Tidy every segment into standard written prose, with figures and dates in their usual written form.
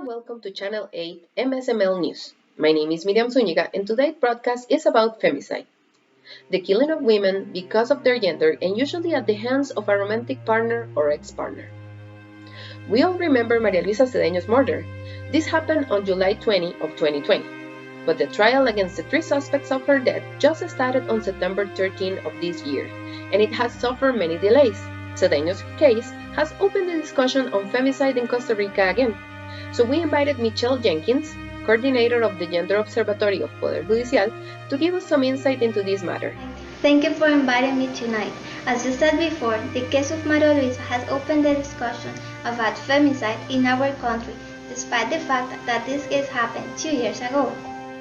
and welcome to Channel 8 MSML News. My name is Miryam Zuñiga and today's broadcast is about femicide, the killing of women because of their gender and usually at the hands of a romantic partner or ex-partner. We all remember Maria Luisa Cedeño's murder. This happened on July 20 of 2020, but the trial against the three suspects of her death just started on September 13 of this year, and it has suffered many delays. Cedeño's case has opened the discussion on femicide in Costa Rica again. So we invited Michelle Jenkins, coordinator of the Gender Observatory of Poder Judicial, to give us some insight into this matter. Thank you for inviting me tonight. As you said before, the case of Maria Luisa has opened the discussion about femicide in our country, despite the fact that this case happened 2 years ago.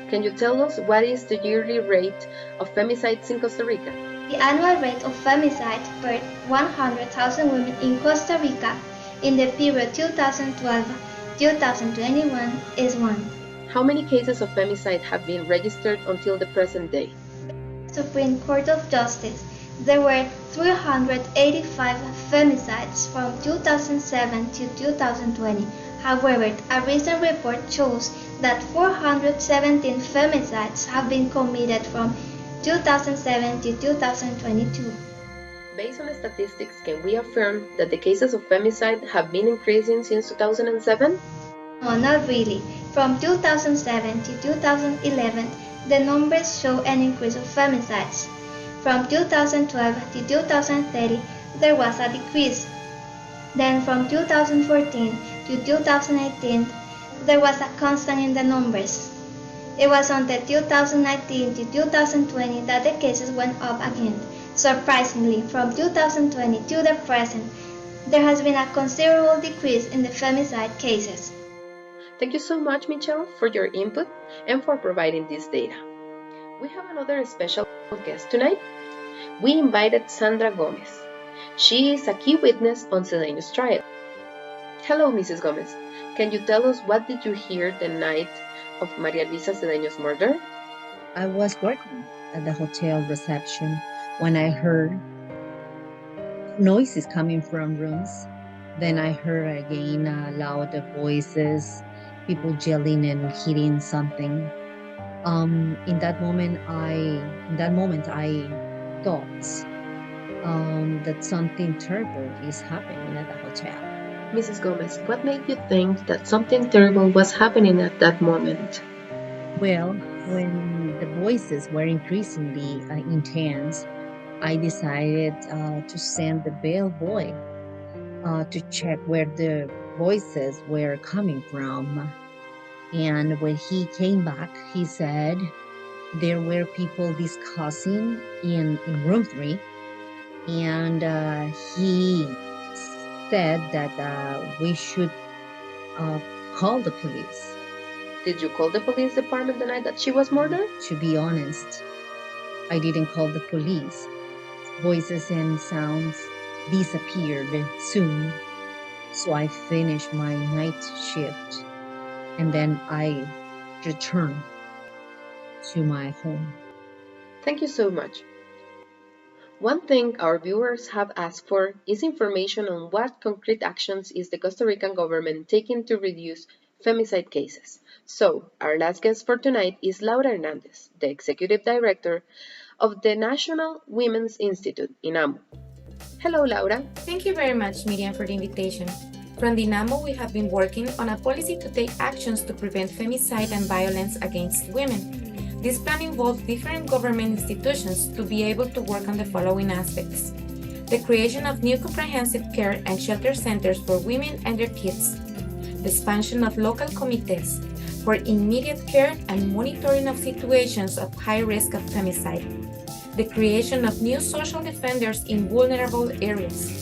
Can you tell us what is the yearly rate of femicides in Costa Rica? The annual rate of femicide per 100,000 women in Costa Rica in the period 2012-2021 is 1. How many cases of femicide have been registered until the present day? Supreme Court of Justice, there were 385 femicides from 2007 to 2020. However, a recent report shows that 417 femicides have been committed from 2007 to 2022. Based on statistics, can we affirm that the cases of femicide have been increasing since 2007? No, not really. From 2007 to 2011, the numbers show an increase of femicides. From 2012 to 2013, there was a decrease. Then from 2014 to 2018, there was a constant in the numbers. It was until 2019 to 2020 that the cases went up again. Surprisingly, from 2020 to the present, there has been a considerable decrease in the femicide cases. Thank you so much, Michelle, for your input and for providing this data. We have another special guest tonight. We invited Sandra Gómez. She is a key witness on Cedeño's trial. Hello, Mrs. Gómez. Can you tell us what did you hear the night of Maria Luisa Cedeño's murder? I was working at the hotel reception when I heard noises coming from rooms. Then I heard again loud voices, people yelling and hitting something. In that moment, I thought that something terrible is happening at the hotel. Mrs. Gómez, what made you think that something terrible was happening at that moment? Well, when the voices were increasingly intense, I decided to send the bellboy to check where the voices were coming from. And when he came back, he said there were people discussing in room 3, and he said that we should call the police. Did you call the police department the night that she was murdered? To be honest, I didn't call the police. Voices and sounds disappeared soon, so I finished my night shift and then I returned to my home. Thank you so much. One thing our viewers have asked for is information on what concrete actions is the Costa Rican government taking to reduce femicide cases. So, our last guest for tonight is Laura Hernández, the Executive Director of the National Women's Institute, INAMO. Hello, Laura. Thank you very much, Miriam, for the invitation. From the INAMO, we have been working on a policy to take actions to prevent femicide and violence against women. This plan involves different government institutions to be able to work on the following aspects: the creation of new comprehensive care and shelter centers for women and their kids, the expansion of local committees for immediate care and monitoring of situations of high risk of femicide, the creation of new social defenders in vulnerable areas.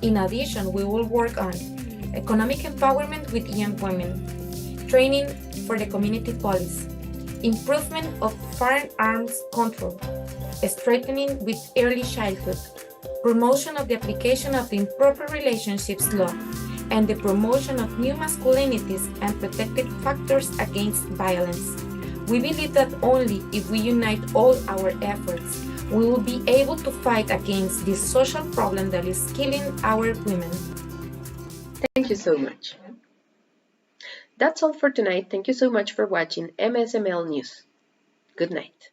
In addition, we will work on economic empowerment with young women, training for the community police, improvement of firearms control, strengthening with early childhood, promotion of the application of the improper relationships law, and the promotion of new masculinities and protective factors against violence. We believe that only if we unite all our efforts, we will be able to fight against this social problem that is killing our women. Thank you so much. That's all for tonight. Thank you so much for watching MSML News. Good night.